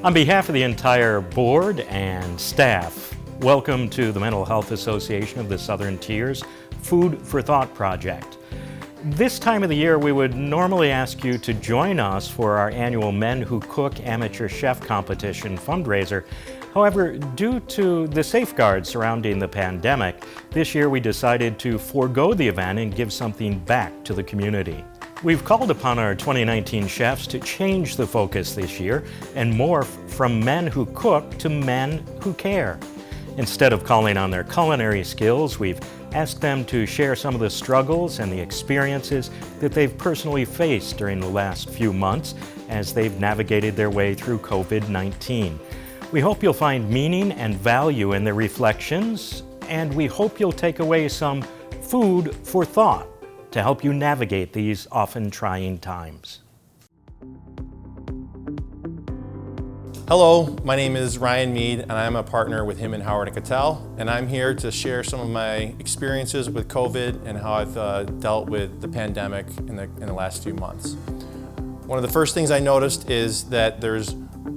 On behalf of the entire board and staff, welcome to the Mental Health Association of the Southern Tiers Food for Thought project. This time of the year, we would normally ask you to join us for our annual Men Who Cook Amateur Chef Competition fundraiser. However, due to the safeguards surrounding the pandemic, this year we decided to forego the event and give something back to the community. We've called upon our 2019 chefs to change the focus this year and morph from men who cook to men who care. Instead of calling on their culinary skills, we've asked them to share some of the struggles and the experiences that they've personally faced during the last few months as they've navigated their way through COVID-19. We hope you'll find meaning and value in their reflections, and we hope you'll take away some food for thought to help you navigate these often trying times. Hello, my name is Ryan Mead, and I'm a partner with him and Howard & Cattell, and I'm here to share some of my experiences with COVID and how I've dealt with the pandemic in the last few months. One of the first things I noticed is that there's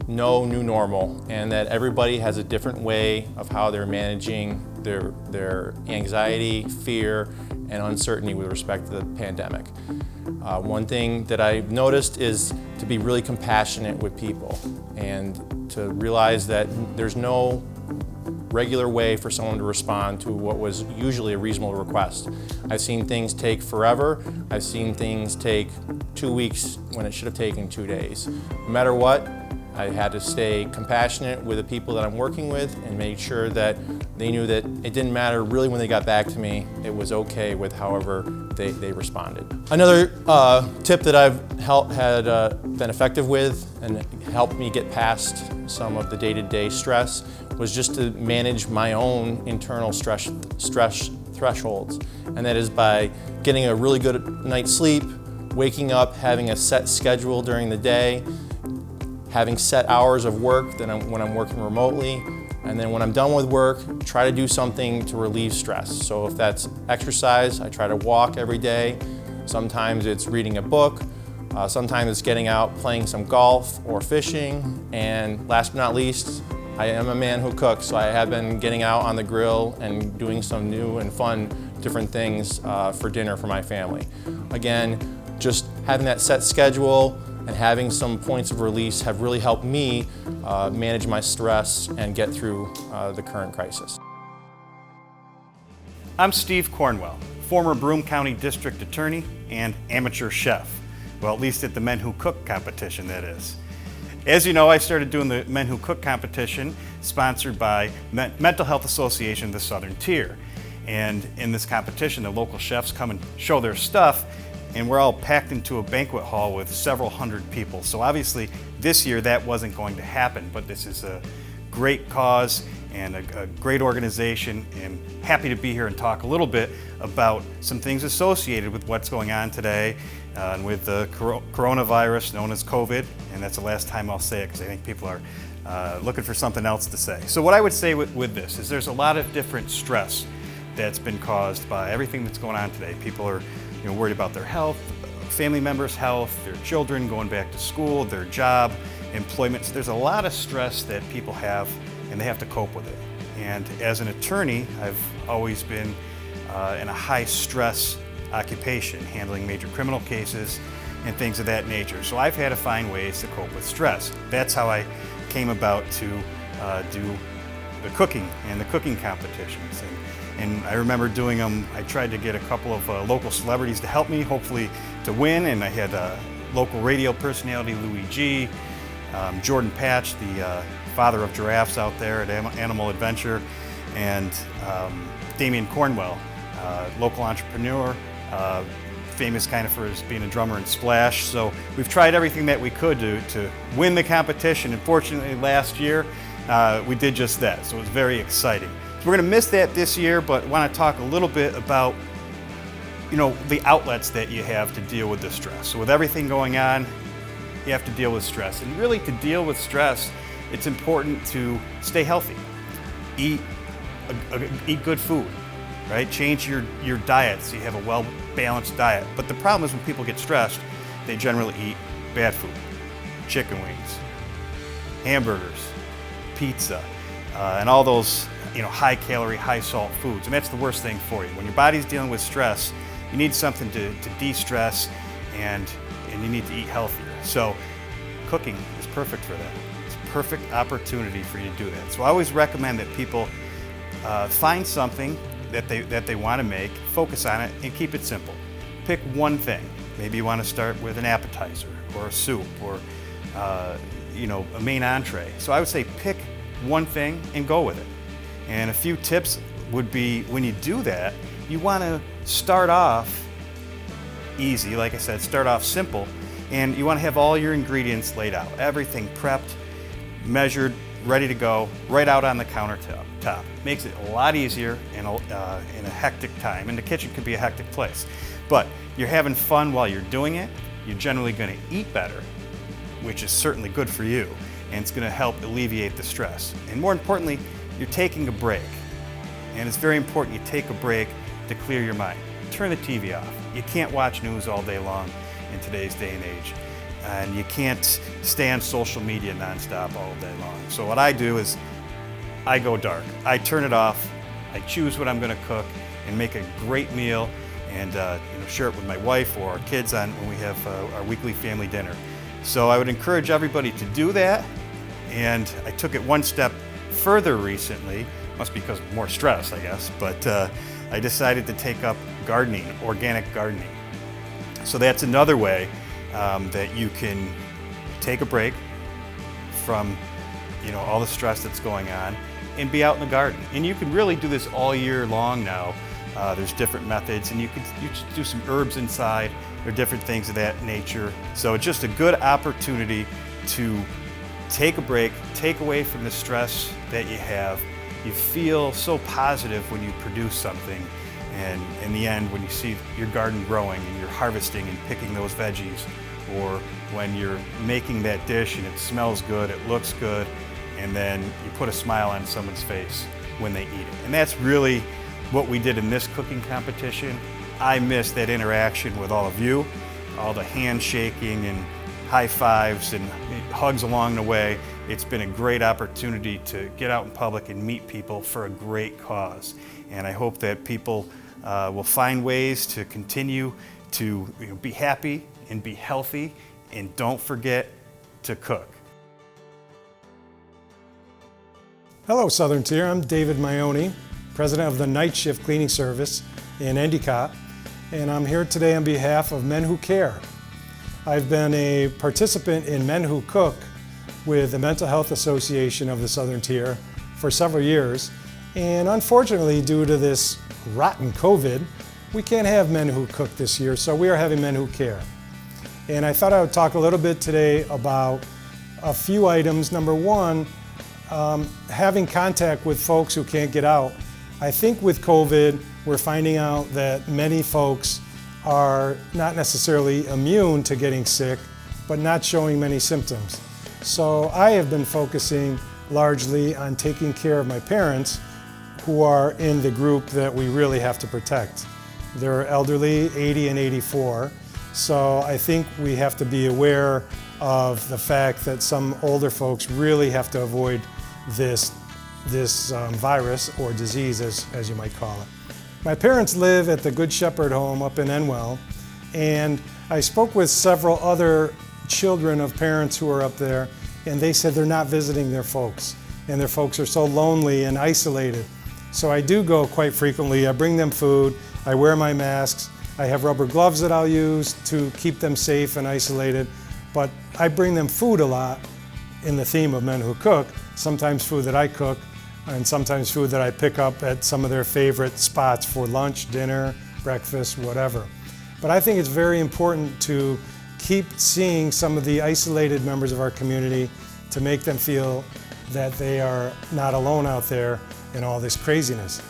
no new normal, and that everybody has a different way of how they're managing their anxiety, fear, and uncertainty with respect to the pandemic. One thing that I've noticed is to be really compassionate with people and to realize that there's no regular way for someone to respond to what was usually a reasonable request. I've seen things take forever. I've seen things take 2 weeks when it should have taken 2 days. No matter what, I had to stay compassionate with the people that I'm working with and make sure that they knew that it didn't matter really when they got back to me. It was okay with however they responded. Another tip that I've been effective with and helped me get past some of the day-to-day stress was just to manage my own internal stress thresholds. And that is by getting a really good night's sleep, waking up, having a set schedule during the day, having set hours of work when I'm working remotely, and then when I'm done with work, try to do something to relieve stress. So if that's exercise, I try to walk every day. Sometimes it's reading a book. Sometimes it's getting out, playing some golf or fishing. And last but not least, I am a man who cooks, so I have been getting out on the grill and doing some new and fun different things for dinner for my family. Again, just having that set schedule and having some points of release have really helped me manage my stress and get through the current crisis. I'm Steve Cornwell, former Broome County District Attorney and amateur chef. Well, at least at the Men Who Cook competition, that is. As you know, I started doing the Men Who Cook competition sponsored by Mental Health Association of the Southern Tier. And in this competition, the local chefs come and show their stuff, and we're all packed into a banquet hall with several hundred people. So obviously this year that wasn't going to happen, but this is a great cause and a great organization, and happy to be here and talk a little bit about some things associated with what's going on today and with the coronavirus known as COVID, and that's the last time I'll say it because I think people are looking for something else to say. So what I would say with this is there's a lot of different stress that's been caused by everything that's going on today. People are worried about their health, family members' health, their children going back to school, their job, employment. So there's a lot of stress that people have, and they have to cope with it. And as an attorney, I've always been in a high stress occupation, handling major criminal cases and things of that nature. So I've had to find ways to cope with stress. That's how I came about to do the cooking and the cooking competitions. And I remember doing them. I tried to get a couple of local celebrities to help me, hopefully to win, and I had local radio personality Louis G, Jordan Patch, the father of giraffes out there at Animal Adventure, and Damian Cornwell, local entrepreneur, famous kind of for his being a drummer in Splash. So we've tried everything that we could to win the competition, and fortunately last year we did just that, so it was very exciting. We're going to miss that this year, but want to talk a little bit about, the outlets that you have to deal with the stress. So with everything going on, you have to deal with stress. And really to deal with stress, it's important to stay healthy. Eat good food, right? Change your diet so you have a well-balanced diet. But the problem is when people get stressed, they generally eat bad food, chicken wings, hamburgers, pizza, and all those high calorie, high salt foods. And that's the worst thing for you. When your body's dealing with stress, you need something to de-stress, and you need to eat healthier. So cooking is perfect for that. It's a perfect opportunity for you to do that. So I always recommend that people find something that they want to make, focus on it, and keep it simple. Pick one thing. Maybe you want to start with an appetizer or a soup or a main entree. So I would say pick one thing and go with it. And a few tips would be, when you do that, you want to start off easy. Like I said, start off simple, and you want to have all your ingredients laid out, everything prepped, measured, ready to go, right out on the countertop. Makes it a lot easier in a hectic time. And the kitchen can be a hectic place. But you're having fun while you're doing it. You're generally going to eat better, which is certainly good for you, and it's going to help alleviate the stress. And more importantly, you're taking a break. And it's very important you take a break to clear your mind. Turn the TV off. You can't watch news all day long in today's day and age. And you can't stay on social media nonstop all day long. So what I do is I go dark. I turn it off. I choose what I'm going to cook and make a great meal, and share it with my wife or our kids when we have our weekly family dinner. So I would encourage everybody to do that. And I took it one step further recently. Must be because of more stress, I guess. But I decided to take up gardening, organic gardening. So that's another way that you can take a break from all the stress that's going on and be out in the garden. And you can really do this all year long now. There's different methods, and you just do some herbs inside or different things of that nature. So it's just a good opportunity to take a break, take away from the stress that you have. You feel so positive when you produce something, and in the end, when you see your garden growing and you're harvesting and picking those veggies, or when you're making that dish and it smells good, it looks good, and then you put a smile on someone's face when they eat it. And that's really what we did in this cooking competition. I missed that interaction with all of you, all the handshaking and high fives and hugs along the way. It's been a great opportunity to get out in public and meet people for a great cause. And I hope that people will find ways to continue to be happy and be healthy, and don't forget to cook. Hello, Southern Tier. I'm David Maione, president of the Night Shift Cleaning Service in Endicott, and I'm here today on behalf of Men Who Care. I've been a participant in Men Who Cook with the Mental Health Association of the Southern Tier for several years, and unfortunately, due to this rotten COVID, we can't have Men Who Cook this year, so we are having Men Who Care. And I thought I would talk a little bit today about a few items. Number one, having contact with folks who can't get out. I think with COVID, we're finding out that many folks are not necessarily immune to getting sick, but not showing many symptoms. So I have been focusing largely on taking care of my parents, who are in the group that we really have to protect. They're elderly, 80 and 84. So I think we have to be aware of the fact that some older folks really have to avoid this virus or disease, as you might call it. My parents live at the Good Shepherd home up in Enwell, and I spoke with several other children of parents who are up there, and they said they're not visiting their folks, and their folks are so lonely and isolated. So I do go quite frequently. I bring them food, I wear my masks, I have rubber gloves that I'll use to keep them safe and isolated, but I bring them food a lot in the theme of Men Who Cook, sometimes food that I cook, and sometimes food that I pick up at some of their favorite spots for lunch, dinner, breakfast, whatever. But I think it's very important to keep seeing some of the isolated members of our community to make them feel that they are not alone out there in all this craziness.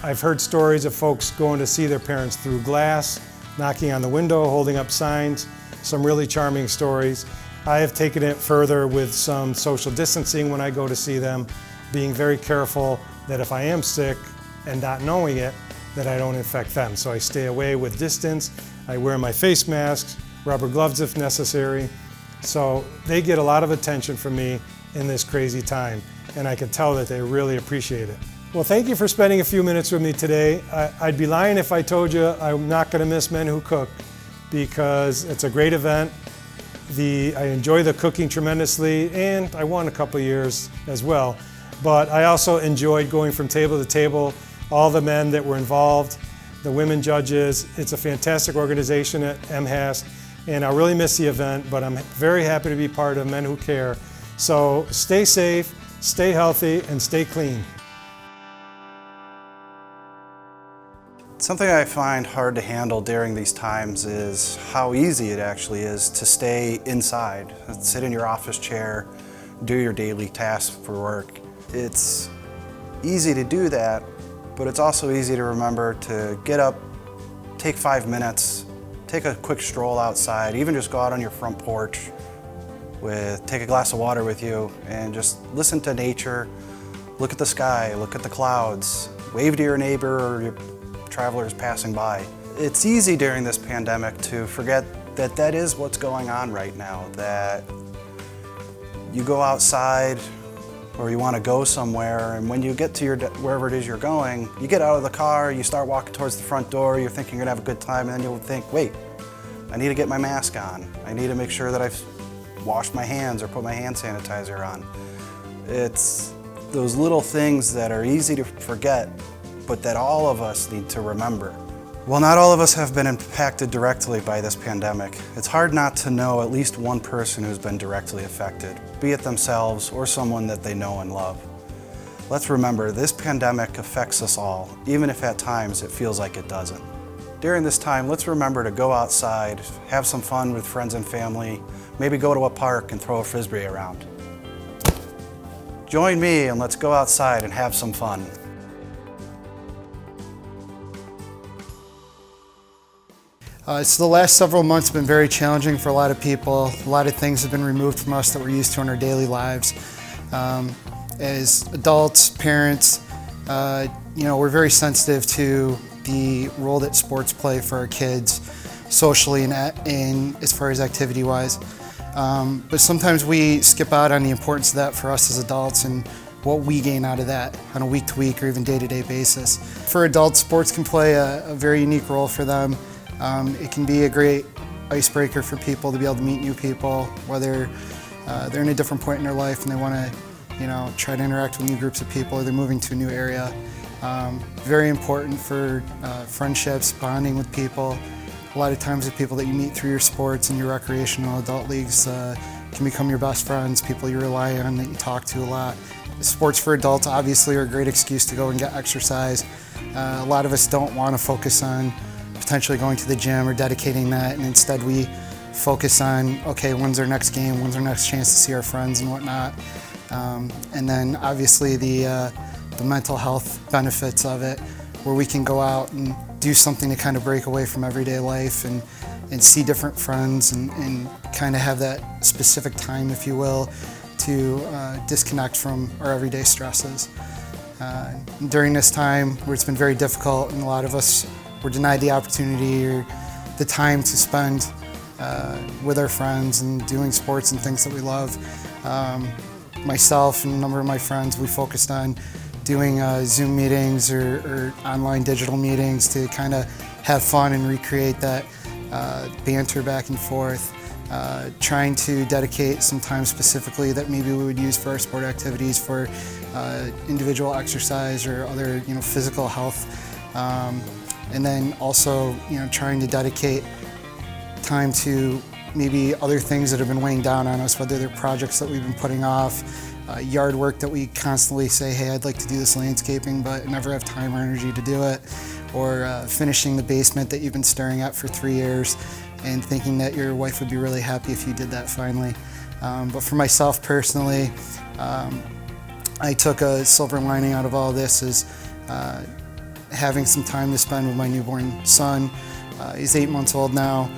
I've heard stories of folks going to see their parents through glass, knocking on the window, holding up signs, some really charming stories. I have taken it further with some social distancing when I go to see them, being very careful that if I am sick and not knowing it, that I don't infect them. So I stay away with distance, I wear my face masks, rubber gloves if necessary. So they get a lot of attention from me, in this crazy time, and I can tell that they really appreciate it. Well, thank you for spending a few minutes with me today. I'd be lying if I told you I'm not going to miss Men Who Cook, because it's a great event. I enjoy the cooking tremendously, and I won a couple years as well. But I also enjoyed going from table to table, all the men that were involved, the women judges. It's a fantastic organization at MHAST, and I really miss the event, but I'm very happy to be part of Men Who Care. So stay safe, stay healthy, and stay clean. Something I find hard to handle during these times is how easy it actually is to stay inside, sit in your office chair, do your daily tasks for work. It's easy to do that, but it's also easy to remember to get up, take 5 minutes, take a quick stroll outside, even just go out on your front porch, take a glass of water with you, and just listen to nature, look at the sky, look at the clouds, wave to your neighbor or your travelers passing by. It's easy during this pandemic to forget that that is what's going on right now, that you go outside or you want to go somewhere, and when you get to wherever it is you're going, you get out of the car, you start walking towards the front door, you're thinking you're gonna have a good time, and then you'll think, wait, I need to get my mask on. I need to make sure that I've washed my hands or put my hand sanitizer on. It's those little things that are easy to forget, but that all of us need to remember. While not all of us have been impacted directly by this pandemic, it's hard not to know at least one person who's been directly affected, be it themselves or someone that they know and love. Let's remember, this pandemic affects us all, even if at times it feels like it doesn't. During this time, let's remember to go outside, have some fun with friends and family, maybe go to a park and throw a frisbee around. Join me and let's go outside and have some fun. So the last several months have been very challenging for a lot of people. A lot of things have been removed from us that we're used to in our daily lives. As adults, parents, we're very sensitive to the role that sports play for our kids socially and as far as activity-wise. But sometimes we skip out on the importance of that for us as adults and what we gain out of that on a week-to-week or even day-to-day basis. For adults, sports can play a very unique role for them. It can be a great icebreaker for people to be able to meet new people, whether they're in a different point in their life and they want to, try to interact with new groups of people, or they're moving to a new area. Very important for friendships, bonding with people. A lot of times the people that you meet through your sports and your recreational adult leagues can become your best friends, people you rely on, that you talk to a lot. Sports for adults obviously are a great excuse to go and get exercise. A lot of us don't want to focus on potentially going to the gym or dedicating that, and instead we focus on, okay, when's our next game, when's our next chance to see our friends and whatnot. And then obviously the mental health benefits of it, where we can go out and do something to kind of break away from everyday life and see different friends and kind of have that specific time, if you will, to disconnect from our everyday stresses. During this time where it's been very difficult and a lot of us were denied the opportunity or the time to spend with our friends and doing sports and things that we love. Myself and a number of my friends, we focused on doing Zoom meetings or online digital meetings to kind of have fun and recreate that banter back and forth. Trying to dedicate some time specifically that maybe we would use for our sport activities, for individual exercise or other physical health. And then also, trying to dedicate time to maybe other things that have been weighing down on us, whether they're projects that we've been putting off, yard work that we constantly say, hey, I'd like to do this landscaping, but never have time or energy to do it, or finishing the basement that you've been staring at for 3 years and thinking that your wife would be really happy if you did that finally. But for myself personally, I took a silver lining out of all this is having some time to spend with my newborn son. He's 8 months old now,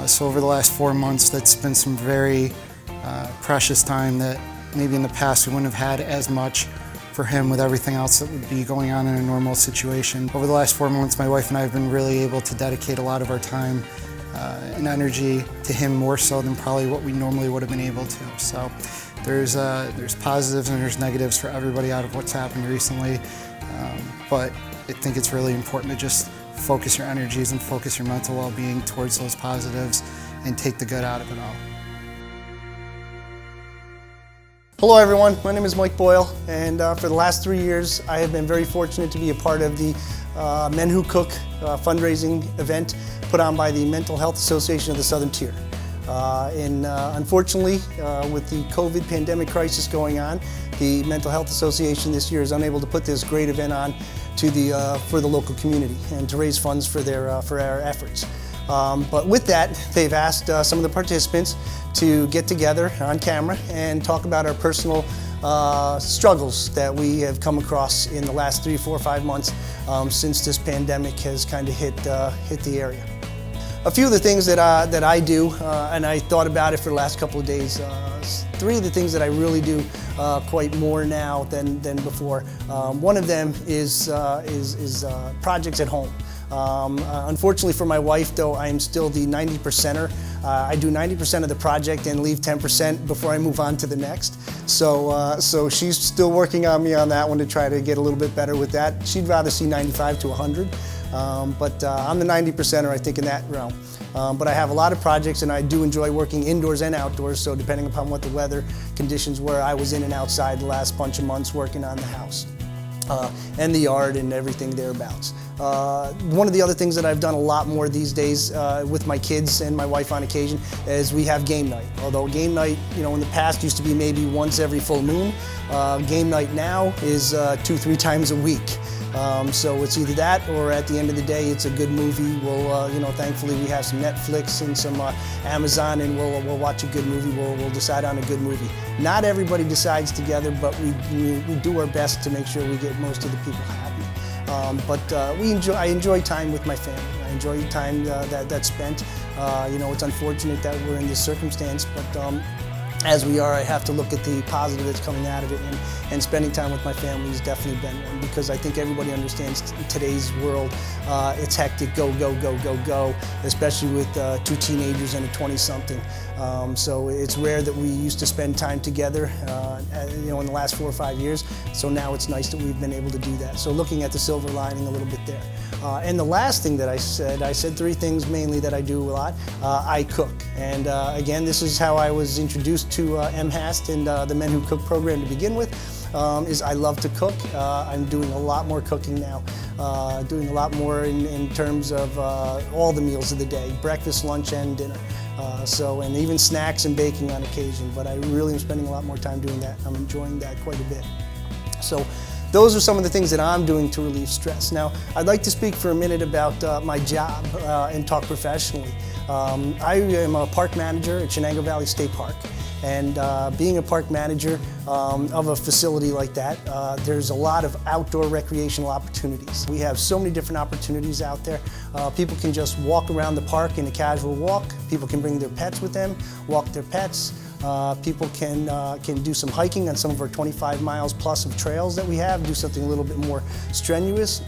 so over the last 4 months, that's been some very precious time that maybe in the past we wouldn't have had as much for him with everything else that would be going on in a normal situation. Over the last 4 months, my wife and I have been really able to dedicate a lot of our time and energy to him, more so than probably what we normally would have been able to. So There's positives and there's negatives for everybody out of what's happened recently, but I think it's really important to just focus your energies and focus your mental well-being towards those positives and take the good out of it all. Hello everyone, my name is Mike Boyle, and for the last 3 years I have been very fortunate to be a part of the Men Who Cook fundraising event put on by the Mental Health Association of the Southern Tier. Unfortunately, with the COVID pandemic crisis going on, the Mental Health Association this year is unable to put this great event on for the local community and to raise funds for our efforts. But with that, they've asked some of the participants to get together on camera and talk about our personal struggles that we have come across in the last 3, 4, 5 months since this pandemic has kind of hit the area. A few of the things that I do, and I thought about it for the last couple of days, 3 of the things that I really do quite more now than before. One of them is projects at home. Unfortunately for my wife, though, I am still the 90%er. I do 90% of the project and leave 10% before I move on to the next. So she's still working on me on that one to try to get a little bit better with that. She'd rather see 95 to 100, but I'm the 90%er, I think, in that realm. But I have a lot of projects and I do enjoy working indoors and outdoors, so depending upon what the weather conditions were, I was in and outside the last bunch of months working on the house and the yard and everything thereabouts. One of the other things that I've done a lot more these days with my kids and my wife on occasion is we have game night. Although game night, in the past used to be maybe once every full moon, game night now is 2, 3 times a week. So it's either that or at the end of the day it's a good movie. We'll, thankfully we have some Netflix and some Amazon, and we'll watch a good movie. We'll decide on a good movie. Not everybody decides together, but we do our best to make sure we get most of the people happy. I enjoy time with my family. I enjoy time that's spent. It's unfortunate that we're in this circumstance, but as we are, I have to look at the positive that's coming out of it, and spending time with my family has definitely been one, because I think everybody understands today's world. It's hectic, go, go, go, go, go, especially with 2 teenagers and a 20-something. So it's rare that we used to spend time together, in the last 4 or 5 years. So now it's nice that we've been able to do that. So looking at the silver lining a little bit there. And the last thing that I said 3 things mainly that I do a lot. I cook, and again, this is how I was introduced to MHAST and the Men Who Cook program to begin with. Is I love to cook. I'm doing a lot more cooking now, doing a lot more in terms of all the meals of the day, breakfast, lunch, and dinner. And even snacks and baking on occasion, but I really am spending a lot more time doing that. I'm enjoying that quite a bit. So those are some of the things that I'm doing to relieve stress. Now, I'd like to speak for a minute about my job and talk professionally. I am a park manager at Shenango Valley State Park. And being a park manager of a facility like that, there's a lot of outdoor recreational opportunities. We have so many different opportunities out there. People can just walk around the park in a casual walk. People can bring their pets with them, walk their pets. People can do some hiking on some of our 25 miles plus of trails that we have, do something a little bit more strenuous.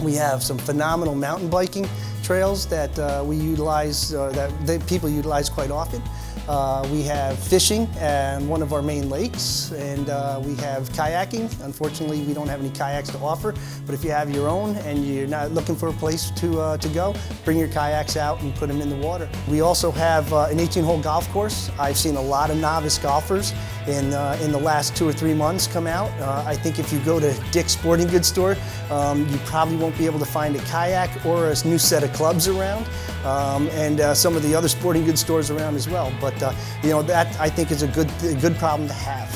We have some phenomenal mountain biking trails that we utilize, that people utilize quite often. We have fishing on one of our main lakes, and we have kayaking. Unfortunately, we don't have any kayaks to offer, but if you have your own and you're not looking for a place to go, bring your kayaks out and put them in the water. We also have an 18-hole golf course. I've seen a lot of novice golfers in the last 2 or 3 months come out. I think if you go to Dick's Sporting Goods store, you probably won't be able to find a kayak or a new set of clubs around, and some of the other sporting goods stores around as well. But that I think is a good problem to have.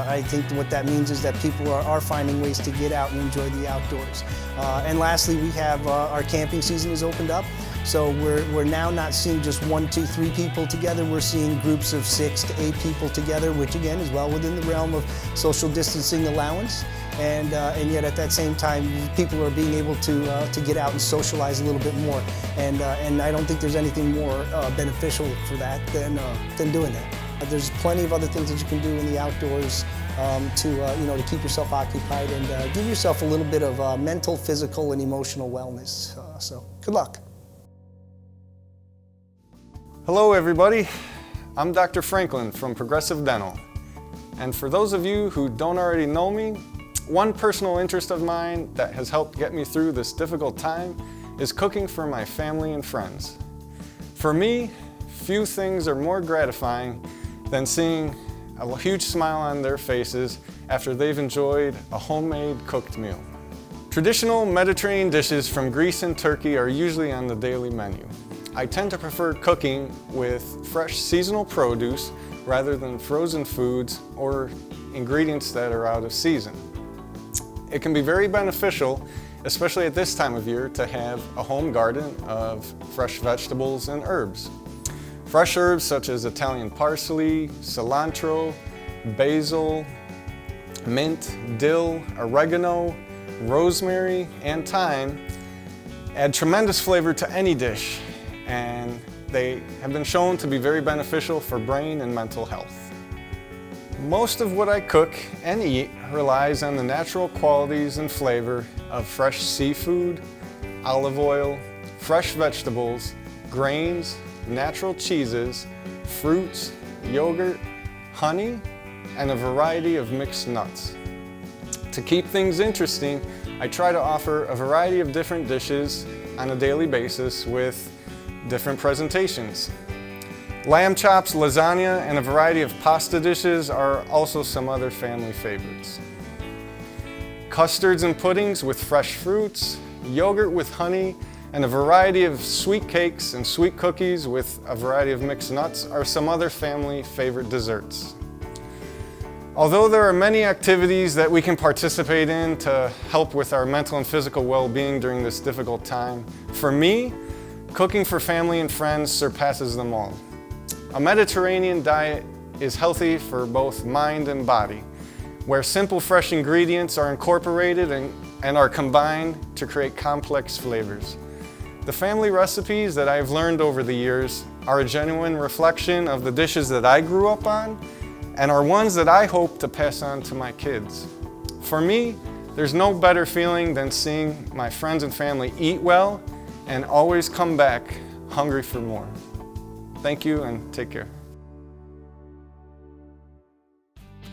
I think what that means is that people are finding ways to get out and enjoy the outdoors. And lastly, we have our camping season is opened up. So we're now not seeing just 1, 2, 3 people together. We're seeing groups of 6 to 8 people together, which again is well within the realm of social distancing allowance. And yet at that same time, people are being able to get out and socialize a little bit more. And I don't think there's anything more beneficial for that than doing that. There's plenty of other things that you can do in the outdoors to keep yourself occupied and give yourself a little bit of mental, physical, and emotional wellness. So good luck. Hello everybody, I'm Dr. Franklin from Progressive Dental. And for those of you who don't already know me, one personal interest of mine that has helped get me through this difficult time is cooking for my family and friends. For me, few things are more gratifying than seeing a huge smile on their faces after they've enjoyed a homemade cooked meal. Traditional Mediterranean dishes from Greece and Turkey are usually on the daily menu. I tend to prefer cooking with fresh seasonal produce rather than frozen foods or ingredients that are out of season. It can be very beneficial, especially at this time of year, to have a home garden of fresh vegetables and herbs. Fresh herbs such as Italian parsley, cilantro, basil, mint, dill, oregano, rosemary, and thyme add tremendous flavor to any dish, and they have been shown to be very beneficial for brain and mental health. Most of what I cook and eat relies on the natural qualities and flavor of fresh seafood, olive oil, fresh vegetables, grains, natural cheeses, fruits, yogurt, honey, and a variety of mixed nuts. To keep things interesting, I try to offer a variety of different dishes on a daily basis with different presentations. Lamb chops, lasagna, and a variety of pasta dishes are also some other family favorites. Custards and puddings with fresh fruits, yogurt with honey, and a variety of sweet cakes and sweet cookies with a variety of mixed nuts are some other family favorite desserts. Although there are many activities that we can participate in to help with our mental and physical well-being during this difficult time, for me, cooking for family and friends surpasses them all. A Mediterranean diet is healthy for both mind and body, where simple fresh ingredients are incorporated and are combined to create complex flavors. The family recipes that I've learned over the years are a genuine reflection of the dishes that I grew up on and are ones that I hope to pass on to my kids. For me, there's no better feeling than seeing my friends and family eat well and always come back hungry for more. Thank you and take care.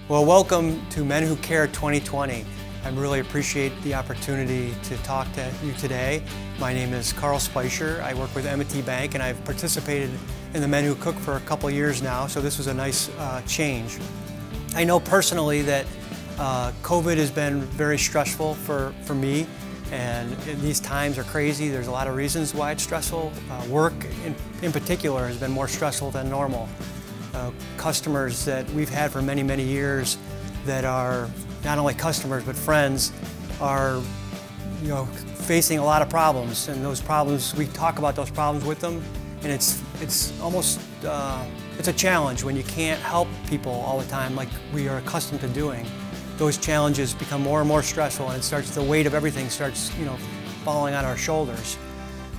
Well, welcome to Men Who Care 2020. I really appreciate the opportunity to talk to you today. My name is Carl Speicher. I work with M&T Bank, and I've participated in the Men Who Cook for a couple years now, so this was a nice change. I know personally that COVID has been very stressful for me, and these times are crazy. There's a lot of reasons why it's stressful. Work in particular has been more stressful than normal. Customers that we've had for many, many years that are not only customers but friends are facing a lot of problems, and those problems, we talk about those problems with them, and it's almost it's a challenge when you can't help people all the time like we are accustomed to doing. Those challenges become more and more stressful, and the weight of everything starts falling on our shoulders.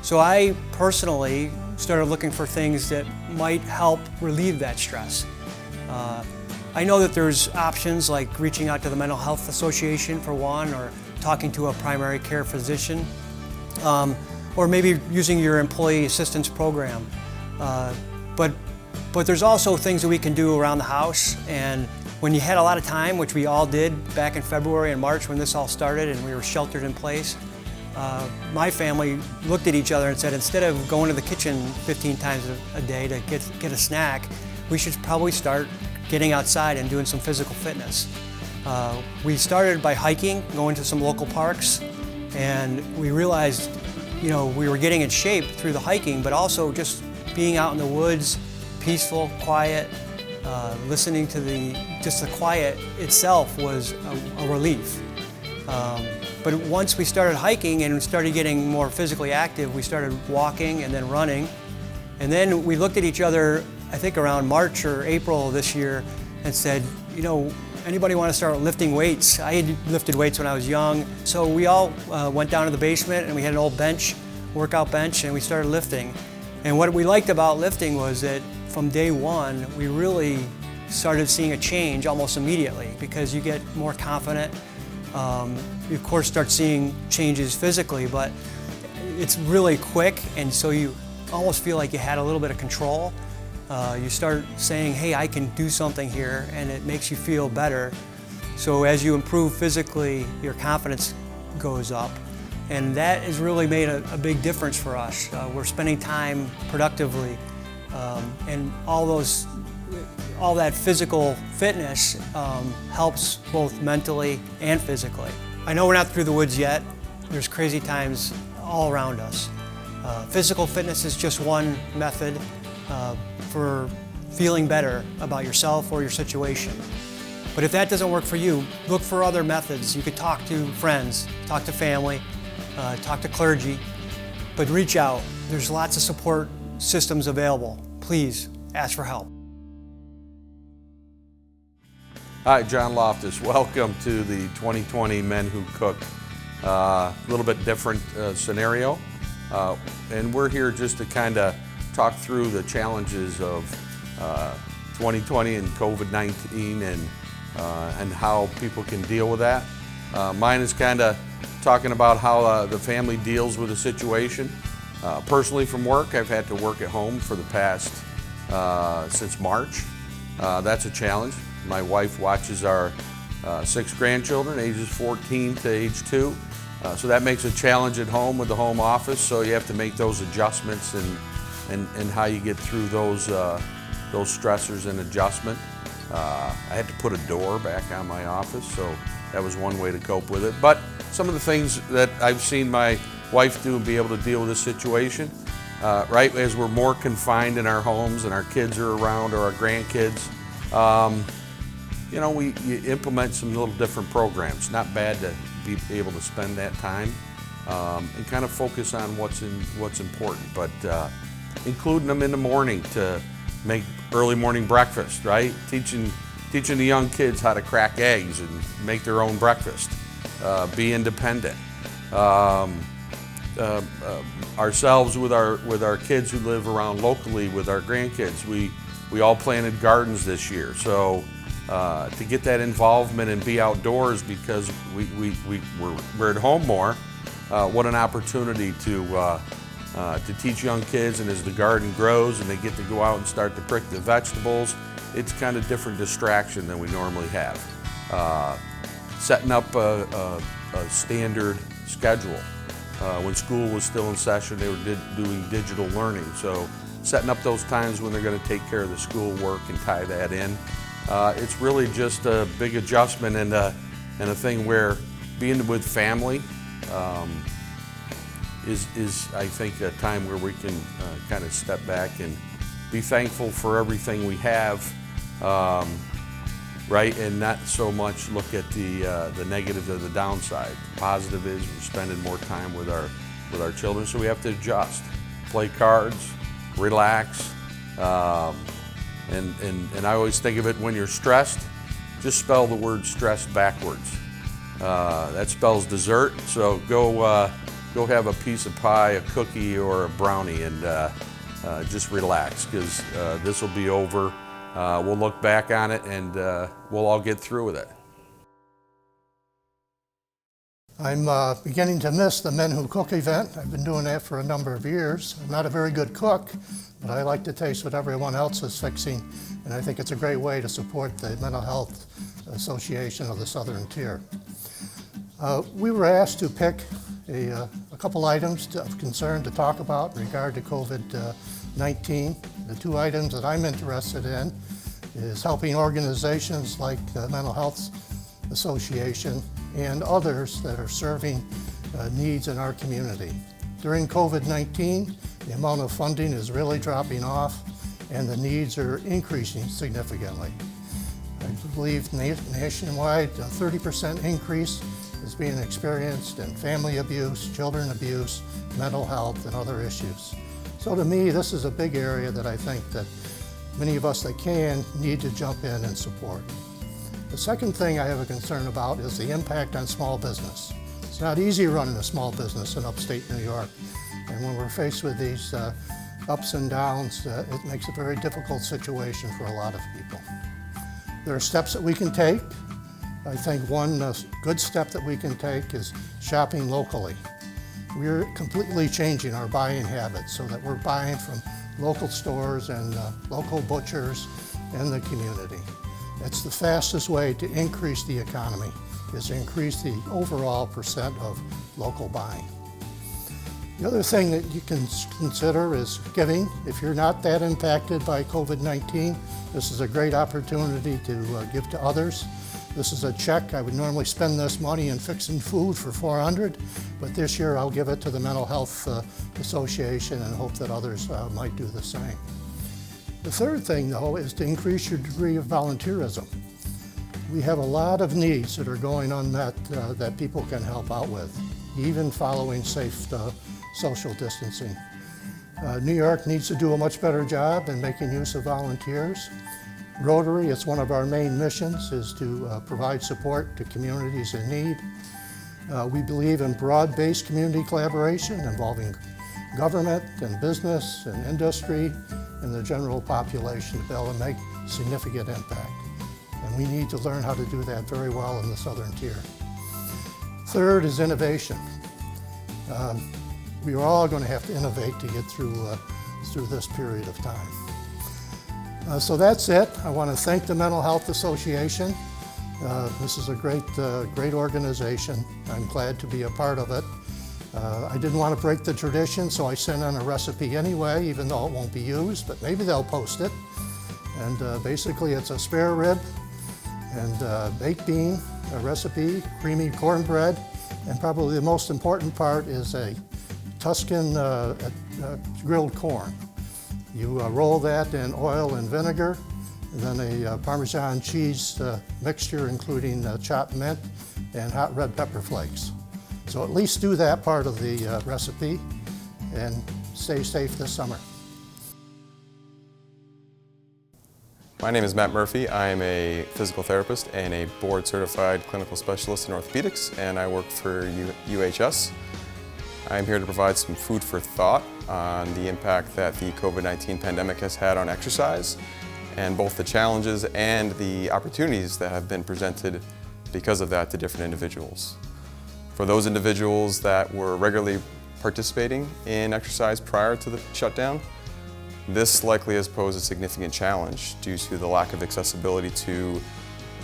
So I personally started looking for things that might help relieve that stress. I know that there's options like reaching out to the Mental Health Association for one, or talking to a primary care physician, or maybe using your employee assistance program. But there's also things that we can do around the house, and when you had a lot of time, which we all did back in February and March when this all started and we were sheltered in place, my family looked at each other and said, instead of going to the kitchen 15 times a day to get a snack, we should probably start getting outside and doing some physical fitness. We started by hiking, going to some local parks, and we realized we were getting in shape through the hiking, but also just being out in the woods, peaceful, quiet, listening to the quiet itself was a relief. But once we started hiking and started getting more physically active, we started walking and then running. And then we looked at each other, I think around March or April this year, and said, anybody want to start lifting weights? I had lifted weights when I was young. So we all went down to the basement, and we had an old bench, workout bench, and we started lifting. And what we liked about lifting was that from day one, we really started seeing a change almost immediately, because you get more confident. You of course start seeing changes physically, but it's really quick, and so you almost feel like you had a little bit of control. You start saying, hey, I can do something here, and it makes you feel better. So as you improve physically, your confidence goes up. And that has really made a big difference for us. We're spending time productively, and all that physical fitness helps both mentally and physically. I know we're not through the woods yet. There's crazy times all around us. Physical fitness is just one method for feeling better about yourself or your situation. But if that doesn't work for you, look for other methods. You could talk to friends, talk to family, talk to clergy, but reach out. There's lots of support systems available. Please ask for help. Hi, John Loftus. Welcome to the 2020 Men Who Cook. A little bit different scenario, and we're here just to kind of talk through the challenges of 2020 and COVID-19 and how people can deal with that. Mine is kind of talking about how the family deals with the situation. Personally, from work, I've had to work at home for the past since March. That's a challenge. My wife watches our 6 grandchildren, ages 14 to age 2. So that makes a challenge at home with the home office. So you have to make those adjustments and how you get through those stressors and adjustment. I had to put a door back on my office, so that was one way to cope with it. But some of the things that I've seen my wife do and be able to deal with this situation, right, as we're more confined in our homes and our kids are around, or our grandkids, you know, you implement some little different programs. Not bad to be able to spend that time and kind of focus on what's important, but including them in the morning to make early morning breakfast, right? Teaching the young kids how to crack eggs and make their own breakfast, be independent. Ourselves with our kids who live around locally with our grandkids, we all planted gardens this year. So to get that involvement and be outdoors because we're at home more, what an opportunity to teach young kids, and as the garden grows and they get to go out and start to prick the vegetables, it's kind of different distraction than we normally have. Setting up a standard schedule. When school was still in session, they were doing digital learning. So setting up those times when they're going to take care of the school work and tie that in. It's really just a big adjustment and a thing where being with family is I think a time where we can kind of step back and be thankful for everything we have, right, and not so much look at the negative or the downside. The positive is we're spending more time with our children, so we have to adjust, play cards, relax, and I always think of it, when you're stressed, just spell the word stress backwards. That spells dessert, so go have a piece of pie, a cookie, or a brownie, and just relax, because this will be over. We'll look back on it, and we'll all get through with it. I'm beginning to miss the Men Who Cook event. I've been doing that for a number of years. I'm not a very good cook, but I like to taste what everyone else is fixing, and I think it's a great way to support the Mental Health Association of the Southern Tier. We were asked to pick a couple items of concern to talk about in regard to COVID-19. The 2 items that I'm interested in is helping organizations like the Mental Health Association and others that are serving needs in our community. During COVID-19, the amount of funding is really dropping off and the needs are increasing significantly. I believe nationwide a 30% increase is being experienced in family abuse, children abuse, mental health, and other issues. So to me, this is a big area that I think that many of us that can need to jump in and support. The second thing I have a concern about is the impact on small business. It's not easy running a small business in upstate New York, and when we're faced with these ups and downs, it makes a very difficult situation for a lot of people. There are steps that we can take. I think one good step that we can take is shopping locally. We're completely changing our buying habits so that we're buying from local stores and local butchers in the community. It's the fastest way to increase the economy, is to increase the overall percent of local buying. The other thing that you can consider is giving. If you're not that impacted by COVID-19, this is a great opportunity to give to others. This is a check. I would normally spend this money in fixing food for $400, but this year I'll give it to the Mental Health Association and hope that others might do the same. The third thing, though, is to increase your degree of volunteerism. We have a lot of needs that are going unmet that people can help out with, even following safe social distancing. New York needs to do a much better job in making use of volunteers. Rotary, it's one of our main missions, is to provide support to communities in need. We believe in broad-based community collaboration involving government and business and industry and the general population to be able to make significant impact. And we need to learn how to do that very well in the Southern Tier. Third is innovation. We are all going to have to innovate to get through this period of time. So that's it. I want to thank the Mental Health Association. This is a great organization. I'm glad to be a part of it. I didn't want to break the tradition, so I sent in a recipe anyway, even though it won't be used, but maybe they'll post it. And basically it's a spare rib and baked bean, a recipe, creamy cornbread, and probably the most important part is a Tuscan grilled corn. You roll that in oil and vinegar, and then a Parmesan cheese mixture including chopped mint and hot red pepper flakes. So at least do that part of the recipe and stay safe this summer. My name is Matt Murphy. I am a physical therapist and a board-certified clinical specialist in orthopedics, and I work for MHAST. I am here to provide some food for thought on the impact that the COVID-19 pandemic has had on exercise, and both the challenges and the opportunities that have been presented because of that to different individuals. For those individuals that were regularly participating in exercise prior to the shutdown, this likely has posed a significant challenge due to the lack of accessibility to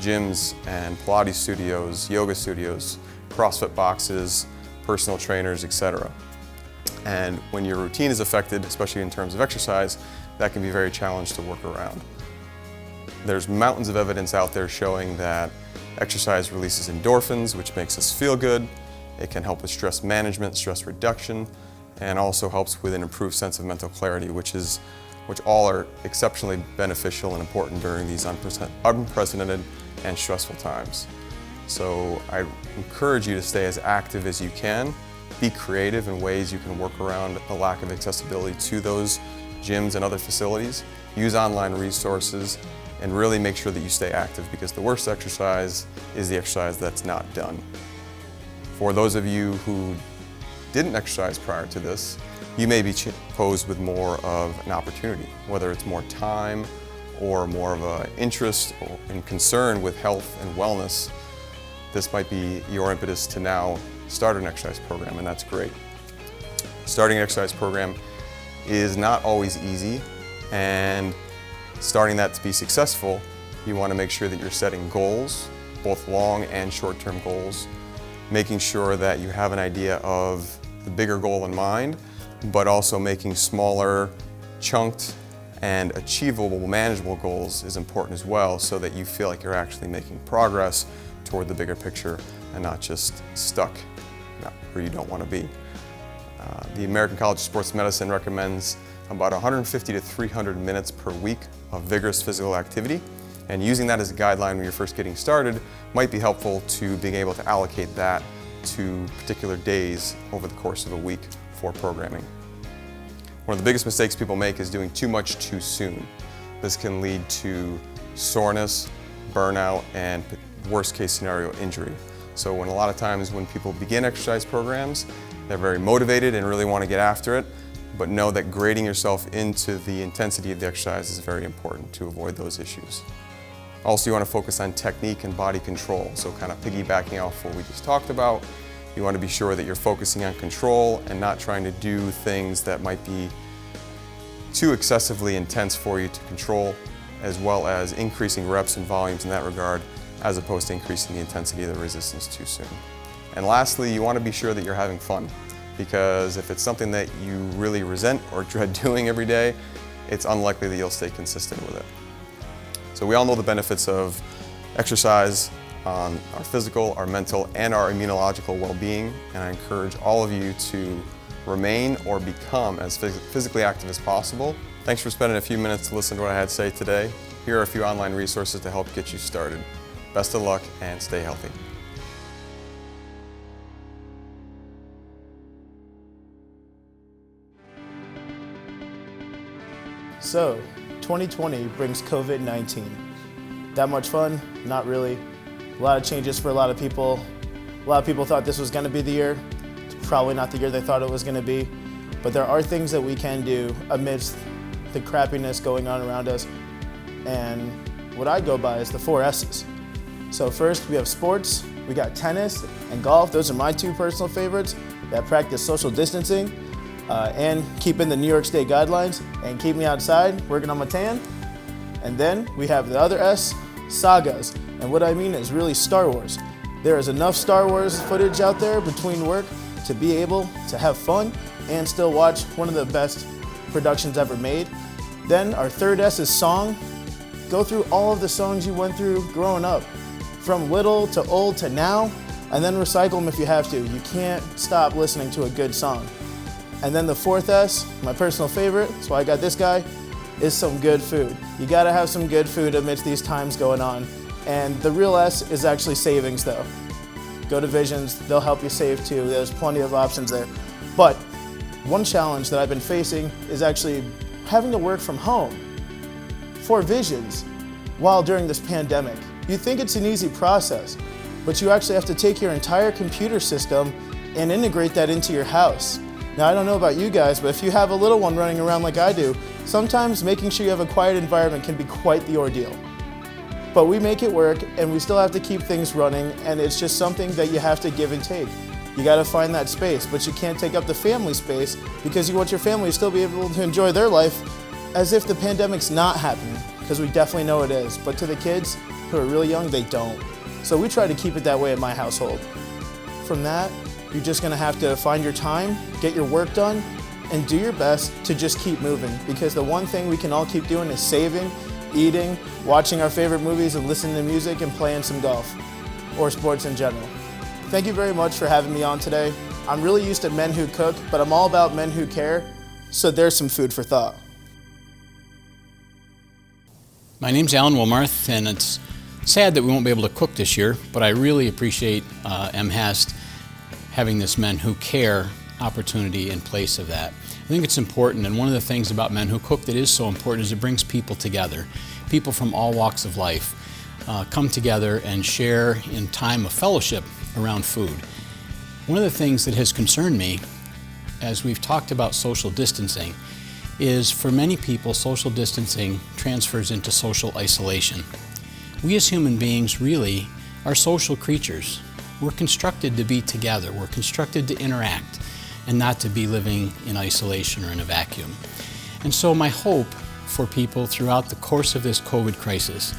gyms and Pilates studios, yoga studios, CrossFit boxes, personal trainers, etc. And when your routine is affected, especially in terms of exercise, that can be very challenging to work around. There's mountains of evidence out there showing that exercise releases endorphins, which makes us feel good. It can help with stress management, stress reduction, and also helps with an improved sense of mental clarity, which all are exceptionally beneficial and important during these unprecedented and stressful times. So I encourage you to stay as active as you can. Be creative in ways you can work around the lack of accessibility to those gyms and other facilities. Use online resources and really make sure that you stay active, because the worst exercise is the exercise that's not done. For those of you who didn't exercise prior to this, you may be posed with more of an opportunity, whether it's more time or more of an interest and concern with health and wellness. This might be your impetus to now start an exercise program, and that's great. Starting an exercise program is not always easy, and starting that to be successful, you want to make sure that you're setting goals, both long and short-term goals, making sure that you have an idea of the bigger goal in mind, but also making smaller, chunked, and achievable, manageable goals is important as well, so that you feel like you're actually making progress toward the bigger picture and not just stuck where you don't want to be. The American College of Sports Medicine recommends about 150 to 300 minutes per week of vigorous physical activity, and using that as a guideline when you're first getting started might be helpful to being able to allocate that to particular days over the course of a week for programming. One of the biggest mistakes people make is doing too much too soon. This can lead to soreness, burnout, and worst case scenario, injury. So a lot of times when people begin exercise programs, they're very motivated and really want to get after it, but know that grading yourself into the intensity of the exercise is very important to avoid those issues. Also, you want to focus on technique and body control. So kind of piggybacking off what we just talked about, you want to be sure that you're focusing on control and not trying to do things that might be too excessively intense for you to control, as well as increasing reps and volumes in that regard, as opposed to increasing the intensity of the resistance too soon. And lastly, you want to be sure that you're having fun, because if it's something that you really resent or dread doing every day, it's unlikely that you'll stay consistent with it. So we all know the benefits of exercise on our physical, our mental, and our immunological well-being, and I encourage all of you to remain or become as physically active as possible. Thanks for spending a few minutes to listen to what I had to say today. Here are a few online resources to help get you started. Best of luck and stay healthy. So, 2020 brings COVID-19. That much fun? Not really. A lot of changes for a lot of people. A lot of people thought this was going to be the year. It's probably not the year they thought it was going to be. But there are things that we can do amidst the crappiness going on around us. And what I go by is the 4 S's. So first, we have sports. We got tennis and golf. Those are my 2 personal favorites that practice social distancing and keep in the New York State guidelines and keep me outside working on my tan. And then we have the other S, sagas. And what I mean is really Star Wars. There is enough Star Wars footage out there between work to be able to have fun and still watch one of the best productions ever made. Then our third S is song. Go through all of the songs you went through growing up, from little to old to now, and then recycle them if you have to. You can't stop listening to a good song. And then the 4th S, my personal favorite, that's why I got this guy, is some good food. You gotta have some good food amidst these times going on. And the real S is actually savings though. Go to Visions, they'll help you save too. There's plenty of options there. But one challenge that I've been facing is actually having to work from home for Visions while during this pandemic. You think it's an easy process, but you actually have to take your entire computer system and integrate that into your house. Now, I don't know about you guys, but if you have a little one running around like I do, sometimes making sure you have a quiet environment can be quite the ordeal. But we make it work, and we still have to keep things running, and it's just something that you have to give and take. You gotta find that space, but you can't take up the family space because you want your family to still be able to enjoy their life as if the pandemic's not happening, because we definitely know it is. But to the kids who are really young, they don't. So we try to keep it that way in my household. From that, you're just gonna have to find your time, get your work done, and do your best to just keep moving, because the one thing we can all keep doing is saving, eating, watching our favorite movies, and listening to music and playing some golf, or sports in general. Thank you very much for having me on today. I'm really used to men who cook, but I'm all about men who care, so there's some food for thought. My name's Alan Wilmarth, and it's sad that we won't be able to cook this year, but I really appreciate MHAST having this Men Who Care opportunity in place of that. I think it's important, and one of the things about Men Who Cook that is so important is it brings people together. People from all walks of life come together and share in time of fellowship around food. One of the things that has concerned me as we've talked about social distancing is for many people social distancing transfers into social isolation. We as human beings really are social creatures. We're constructed to be together. We're constructed to interact and not to be living in isolation or in a vacuum. And so my hope for people throughout the course of this COVID crisis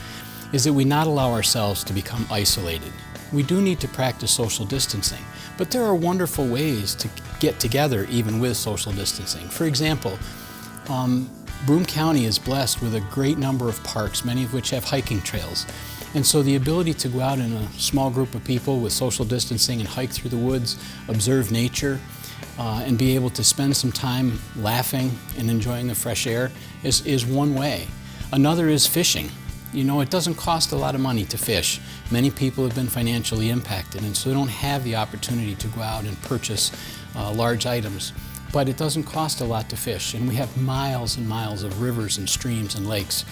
is that we not allow ourselves to become isolated. We do need to practice social distancing, but there are wonderful ways to get together even with social distancing. For example, Broome County is blessed with a great number of parks, many of which have hiking trails. And so the ability to go out in a small group of people with social distancing and hike through the woods, observe nature, and be able to spend some time laughing and enjoying the fresh air is one way. Another is fishing. You know, it doesn't cost a lot of money to fish. Many people have been financially impacted, and so they don't have the opportunity to go out and purchase large items. But it doesn't cost a lot to fish, and we have miles and miles of rivers and streams and lakes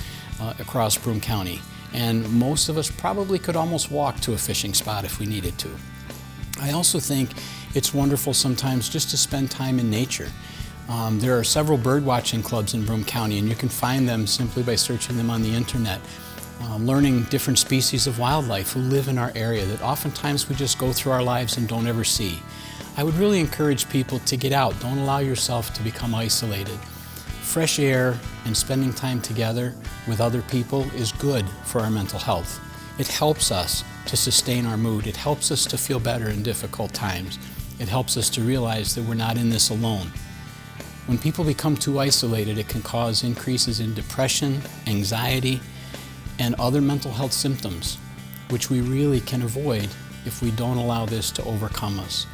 across Broome County. And most of us probably could almost walk to a fishing spot if we needed to. I also think it's wonderful sometimes just to spend time in nature. There are several bird watching clubs in Broome County, and you can find them simply by searching them on the internet. Learning different species of wildlife who live in our area that oftentimes we just go through our lives and don't ever see. I would really encourage people to get out. Don't allow yourself to become isolated. fresh air and spending time together with other people is good for our mental health. It helps us to sustain our mood. It helps us to feel better in difficult times. It helps us to realize that we're not in this alone. When people become too isolated, it can cause increases in depression, anxiety, and other mental health symptoms, which we really can avoid if we don't allow this to overcome us.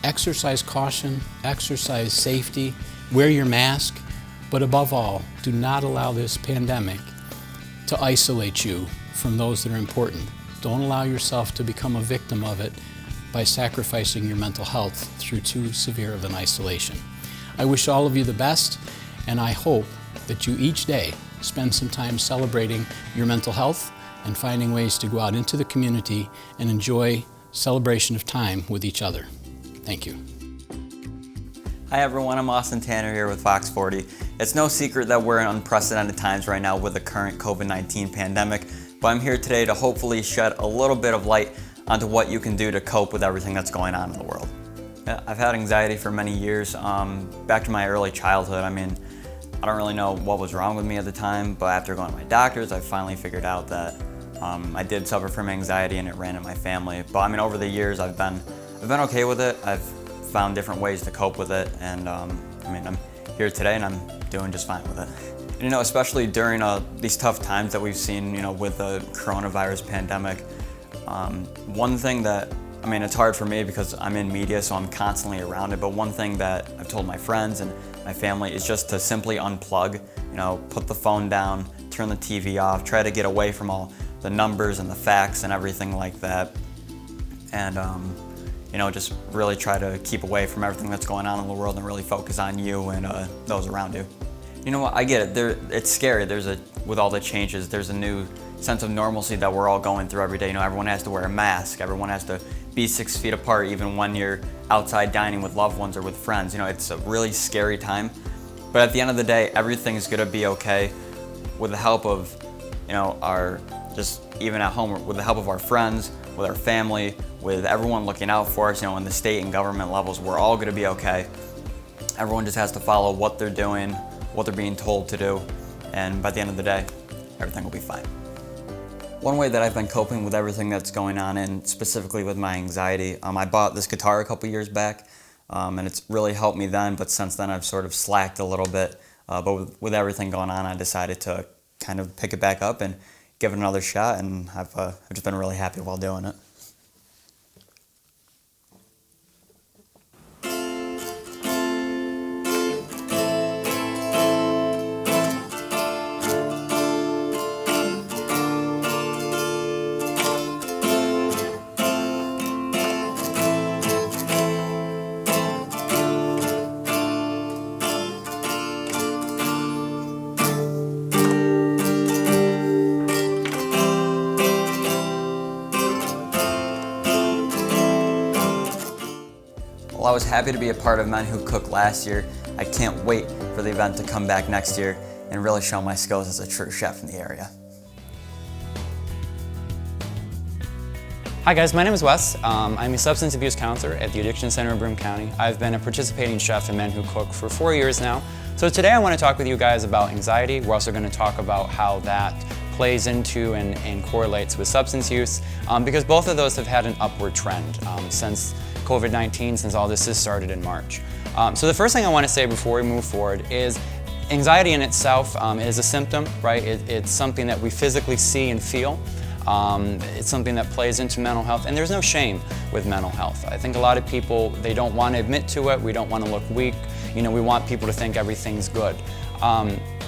Exercise caution, exercise safety, wear your mask, but above all, do not allow this pandemic to isolate you from those that are important. Don't allow yourself to become a victim of it by sacrificing your mental health through too severe of an isolation. I wish all of you the best, and I hope that you each day spend some time celebrating your mental health and finding ways to go out into the community and enjoy celebration of time with each other. Thank you. Hi everyone, I'm Austin Tanner here with Fox 40. It's no secret that we're in unprecedented times right now with the current COVID-19 pandemic, but I'm here today to hopefully shed a little bit of light onto what you can do to cope with everything that's going on in the world. I've had anxiety for many years, back to my early childhood. I mean, I don't really know what was wrong with me at the time, but after going to my doctors, I finally figured out that I did suffer from anxiety and it ran in my family. But I mean, over the years, I've been okay with it. I've found different ways to cope with it, and I mean, I'm here today and I'm doing just fine with it. You know, especially during these tough times that we've seen, you know, with the coronavirus pandemic, one thing that, I mean, it's hard for me because I'm in media, so I'm constantly around it, but one thing that I've told my friends and my family is just to simply unplug, you know, put the phone down, turn the TV off, try to get away from all the numbers and the facts and everything like that, and you know, just really try to keep away from everything that's going on in the world and really focus on you and those around you. You know what, I get it, it's scary. With all the changes, there's a new sense of normalcy that we're all going through every day. You know, everyone has to wear a mask, everyone has to be 6 feet apart even when you're outside dining with loved ones or with friends. You know, it's a really scary time, but at the end of the day, everything's gonna be okay with the help of, you know, just even at home, with the help of our friends, with our family, with everyone looking out for us, you know, in the state and government levels, we're all gonna be okay. Everyone just has to follow what they're doing, what they're being told to do, and by the end of the day, everything will be fine. One way that I've been coping with everything that's going on, and specifically with my anxiety, I bought this guitar a couple years back, and it's really helped me then, but since then I've sort of slacked a little bit. But with everything going on, I decided to kind of pick it back up and give it another shot, and I've just been really happy while doing it. Well, I was happy to be a part of Men Who Cook last year. I can't wait for the event to come back next year and really show my skills as a true chef in the area. Hi guys, my name is Wes. I'm a substance abuse counselor at the Addiction Center in Broome County. I've been a participating chef in Men Who Cook for 4 years now. So today I want to talk with you guys about anxiety. We're also going to talk about how that plays into and correlates with substance use, because both of those have had an upward trend since COVID-19, since all this has started in March. So the first thing I want to say before we move forward is anxiety in itself is a symptom, right? It's something that we physically see and feel. It's something that plays into mental health, and there's no shame with mental health. I think a lot of people, they don't want to admit to it. We don't want to look weak. You know, we want people to think everything's good.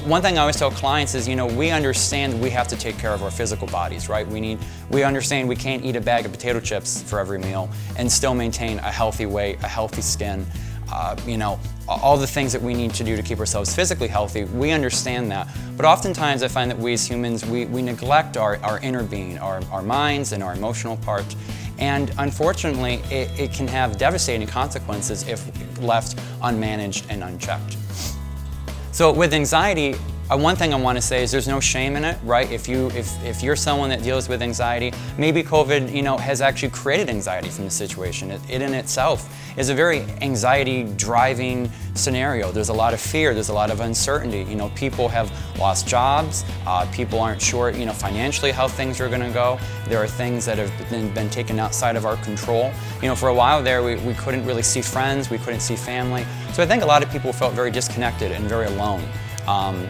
One thing I always tell clients is, you know, we understand we have to take care of our physical bodies, right? We understand we can't eat a bag of potato chips for every meal and still maintain a healthy weight, a healthy skin, you know, all the things that we need to do to keep ourselves physically healthy. We understand that. But oftentimes I find that we as humans, we neglect our inner being, our minds and our emotional part. And unfortunately, it can have devastating consequences if left unmanaged and unchecked. So with anxiety, one thing I want to say is there's no shame in it, right? If you're someone that deals with anxiety, maybe COVID, has actually created anxiety from the situation. It in itself is a very anxiety-driving scenario. There's a lot of fear, there's a lot of uncertainty. People have lost jobs, people aren't sure, financially how things are going to go. There are things that have been taken outside of our control. For a while there, we couldn't really see friends, we couldn't see family. So I think a lot of people felt very disconnected and very alone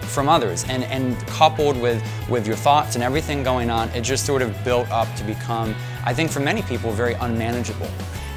from others. And coupled with your thoughts and everything going on, it just sort of built up to become, I think for many people, very unmanageable.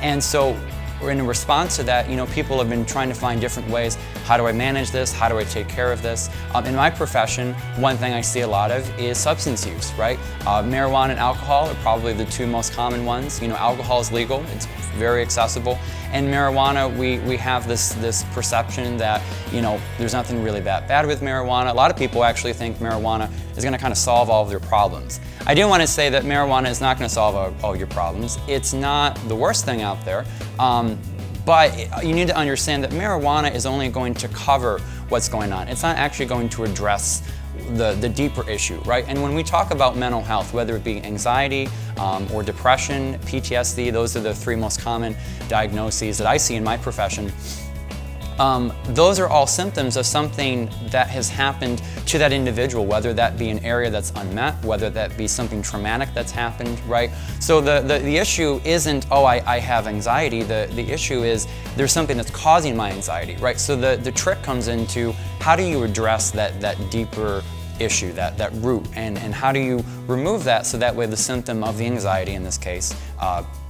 And so in response to that, people have been trying to find different ways. How do I manage this? How do I take care of this? In my profession, one thing I see a lot of is substance use, right? Marijuana and alcohol are probably the two most common ones. Alcohol is legal, it's very accessible. And marijuana, we have this perception that, there's nothing really that bad with marijuana. A lot of people actually think marijuana is going to kind of solve all of their problems. I do want to say that marijuana is not going to solve all your problems. It's not the worst thing out there, but you need to understand that marijuana is only going to cover what's going on. It's not actually going to address the deeper issue, right? And when we talk about mental health, whether it be anxiety or depression, PTSD, those are the three most common diagnoses that I see in my profession. Those are all symptoms of something that has happened to that individual, whether that be an area that's unmet, whether that be something traumatic that's happened, right? So the issue isn't, oh, I have anxiety. The issue is there's something that's causing my anxiety, right? So the trick comes into how do you address that deeper issue, that root, and how do you remove that so that way the symptom of the anxiety in this case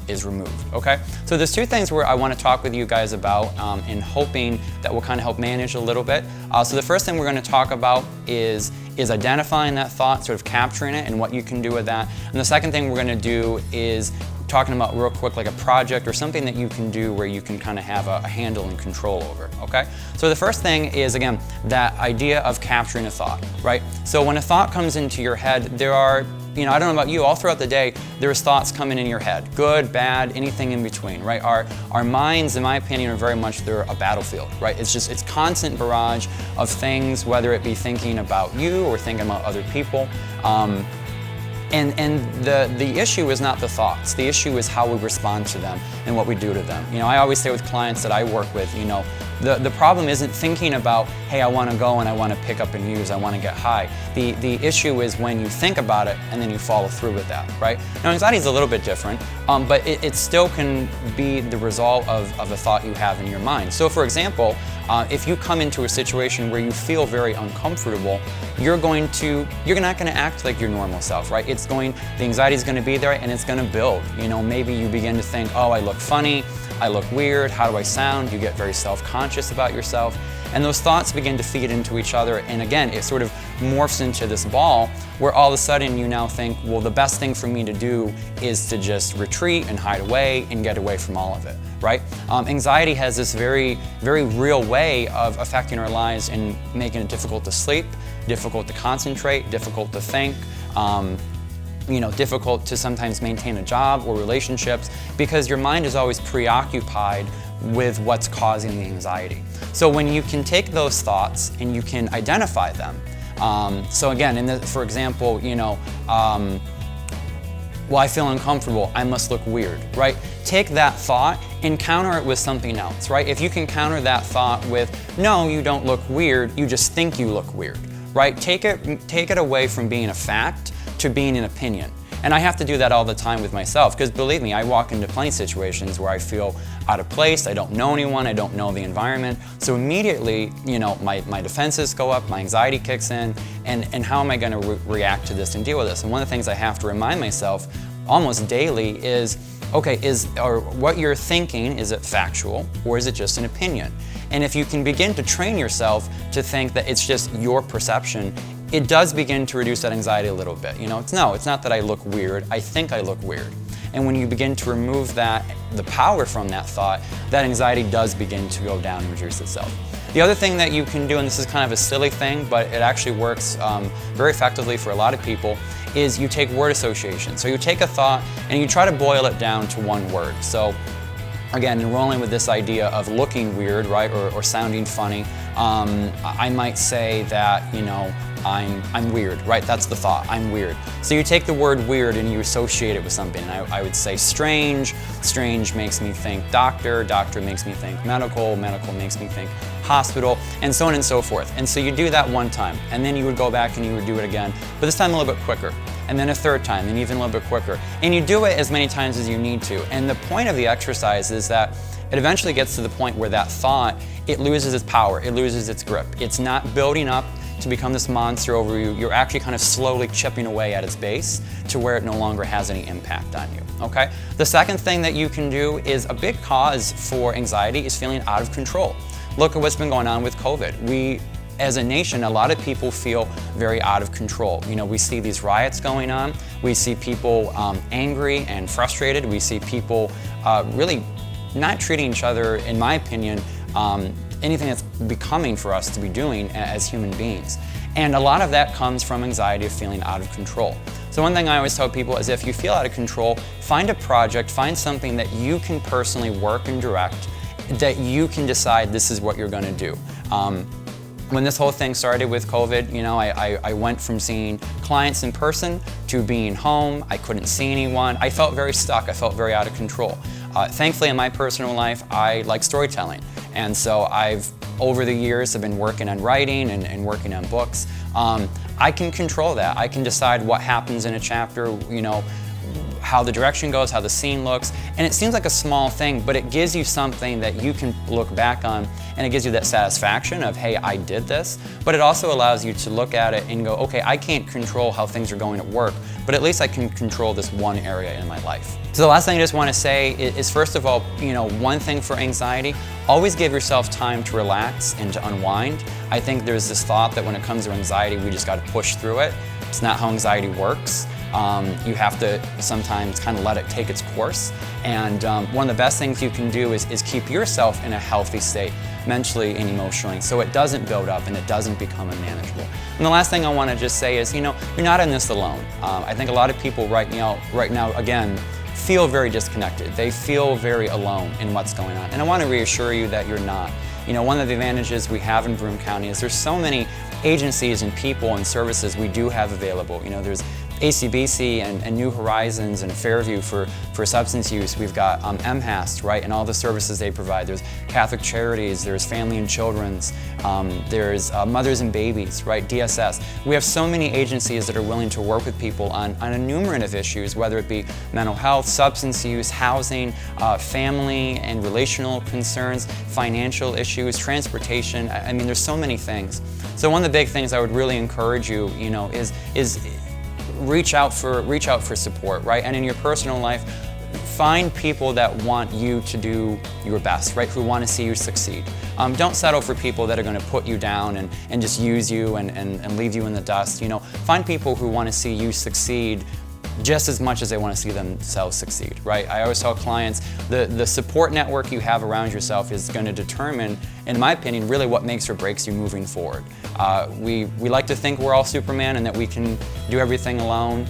is removed, okay? So there's two things where I want to talk with you guys about in hoping that will kind of help manage a little bit. So the first thing we're going to talk about is identifying that thought, sort of capturing it and what you can do with that. And the second thing we're going to do is talking about real quick like a project or something that you can do where you can kind of have a handle and control over, okay? So the first thing is, again, that idea of capturing a thought, right? So when a thought comes into your head, there are, I don't know about you, all throughout the day, there's thoughts coming in your head, good, bad, anything in between, right? Our minds, in my opinion, are very much, they're a battlefield, right? It's constant barrage of things, whether it be thinking about you or thinking about other people. And the issue is not the thoughts. The issue is how we respond to them and what we do to them. I always say with clients that I work with, the problem isn't thinking about, hey, I want to go and I want to pick up and use, I want to get high. The issue is when you think about it and then you follow through with that, right? Now, anxiety is a little bit different, but it still can be the result of a thought you have in your mind. So, for example, if you come into a situation where you feel very uncomfortable, you're not going to act like your normal self, right? The anxiety is going to be there and it's going to build. Maybe you begin to think, oh, I look funny, I look weird, how do I sound? You get very self-conscious about yourself. And those thoughts begin to feed into each other, and again, it sort of morphs into this ball where all of a sudden you now think, well, the best thing for me to do is to just retreat and hide away and get away from all of it, right? Anxiety has this very, very real way of affecting our lives and making it difficult to sleep, difficult to concentrate, difficult to think, difficult to sometimes maintain a job or relationships because your mind is always preoccupied with what's causing the anxiety. So when you can take those thoughts and you can identify them, so again, for example, well, I feel uncomfortable, I must look weird, right? Take that thought and counter it with something else, right? If you can counter that thought with, no, you don't look weird, you just think you look weird, right? Take it away from being a fact to being an opinion. And I have to do that all the time with myself because believe me, I walk into plenty of situations where I feel out of place, I don't know anyone, I don't know the environment. So immediately, my defenses go up, my anxiety kicks in, and how am I going to react to this and deal with this? And one of the things I have to remind myself almost daily is, okay, what you're thinking, is it factual or is it just an opinion? And if you can begin to train yourself to think that it's just your perception, it does begin to reduce that anxiety a little bit. It's not that I look weird, I think I look weird. And when you begin to remove the power from that thought, that anxiety does begin to go down and reduce itself. The other thing that you can do, and this is kind of a silly thing, but it actually works very effectively for a lot of people, is you take word association. So you take a thought and you try to boil it down to one word. So again, enrolling with this idea of looking weird, right, or sounding funny. I might say that, you know, I'm weird, right? That's the thought, I'm weird. So you take the word weird and you associate it with something. I would say strange, strange makes me think doctor, doctor makes me think medical, medical makes me think hospital, and so on and so forth. And so you do that one time, and then you would go back and you would do it again, but this time a little bit quicker. And then a third time, and even a little bit quicker. And you do it as many times as you need to. And the point of the exercise is that it eventually gets to the point where that thought, it loses its power, it loses its grip. It's not building up to become this monster over you. You're actually kind of slowly chipping away at its base to where it no longer has any impact on you, okay? The second thing that you can do is a big cause for anxiety is feeling out of control. Look at what's been going on with COVID. As a nation, a lot of people feel very out of control. You know, we see these riots going on. We see people angry and frustrated. We see people really not treating each other, in my opinion, anything that's becoming for us to be doing as human beings. And a lot of that comes from anxiety of feeling out of control. So one thing I always tell people is if you feel out of control, find a project, find something that you can personally work and direct, that you can decide this is what you're gonna do. When this whole thing started with COVID, you know, I went from seeing clients in person to being home. I couldn't see anyone. I felt very stuck. I felt very out of control. Thankfully, in my personal life, I like storytelling. And so over the years, I've been working on writing and working on books. I can control that. I can decide what happens in a chapter, you know, how the direction goes, how the scene looks, and it seems like a small thing, but it gives you something that you can look back on, and it gives you that satisfaction of, hey, I did this, but it also allows you to look at it and go, okay, I can't control how things are going at work, but at least I can control this one area in my life. So the last thing I just want to say is first of all, you know, one thing for anxiety, always give yourself time to relax and to unwind. I think there's this thought that when it comes to anxiety, we just got to push through it. It's not how anxiety works. You have to sometimes kind of let it take its course. And one of the best things you can do is keep yourself in a healthy state, mentally and emotionally, so it doesn't build up and it doesn't become unmanageable. And the last thing I want to just say is, you know, you're not in this alone. I think a lot of people right now, again, feel very disconnected. They feel very alone in what's going on. And I want to reassure you that you're not. You know, one of the advantages we have in Broome County is there's so many agencies and people and services we do have available. You know, there's ACBC and New Horizons and Fairview for substance use. We've got MHAST, right, and all the services they provide. There's Catholic Charities, there's Family and Children's, there's Mothers and Babies, right, DSS. We have so many agencies that are willing to work with people on a numerous of issues, whether it be mental health, substance use, housing, family and relational concerns, financial issues, transportation. I mean, there's so many things. So one of the big things I would really encourage you, you know, is reach out for support, right? And in your personal life, find people that want you to do your best, right? Who want to see you succeed. Don't settle for people that are going to put you down and just use you and leave you in the dust. You know, find people who want to see you succeed just as much as they want to see themselves succeed, right? I always tell clients the support network you have around yourself is going to determine, in my opinion, really what makes or breaks you moving forward. We like to think we're all Superman and that we can do everything alone.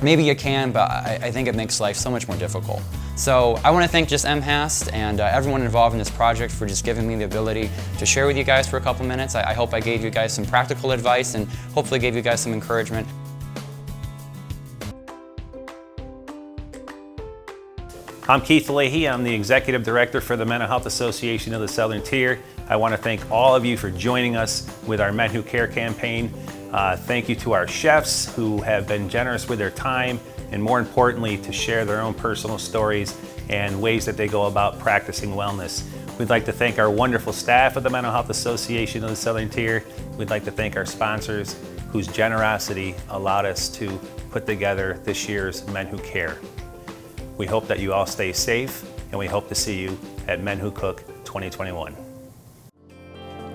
Maybe you can, but I think it makes life so much more difficult. So I want to thank just MHAST and everyone involved in this project for just giving me the ability to share with you guys for a couple minutes. I hope I gave you guys some practical advice and hopefully gave you guys some encouragement. I'm Keith Leahy. I'm the Executive Director for the Mental Health Association of the Southern Tier. I want to thank all of you for joining us with our Men Who Care campaign. Thank you to our chefs who have been generous with their time and, more importantly, to share their own personal stories and ways that they go about practicing wellness. We'd like to thank our wonderful staff of the Mental Health Association of the Southern Tier. We'd like to thank our sponsors whose generosity allowed us to put together this year's Men Who Care. We hope that you all stay safe, and we hope to see you at Men Who Cook 2021.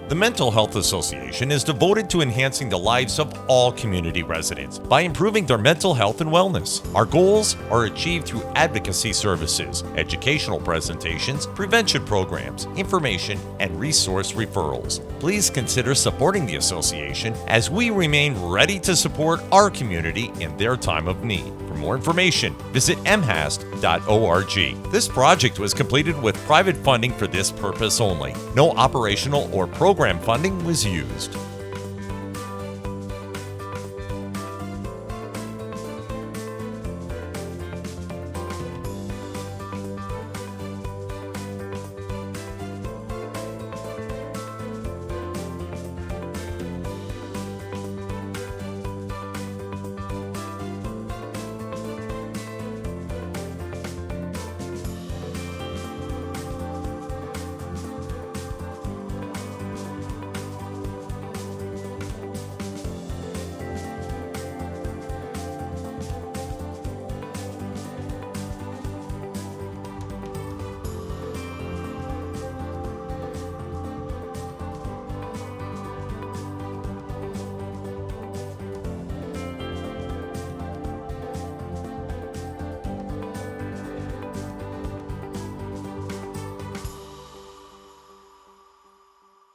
The Mental Health Association is devoted to enhancing the lives of all community residents by improving their mental health and wellness. Our goals are achieved through advocacy services, educational presentations, prevention programs, information, and resource referrals. Please consider supporting the association as we remain ready to support our community in their time of need. For more information, visit MHAST.org. mentalhealth.org. This project was completed with private funding for this purpose only. No operational or program funding was used.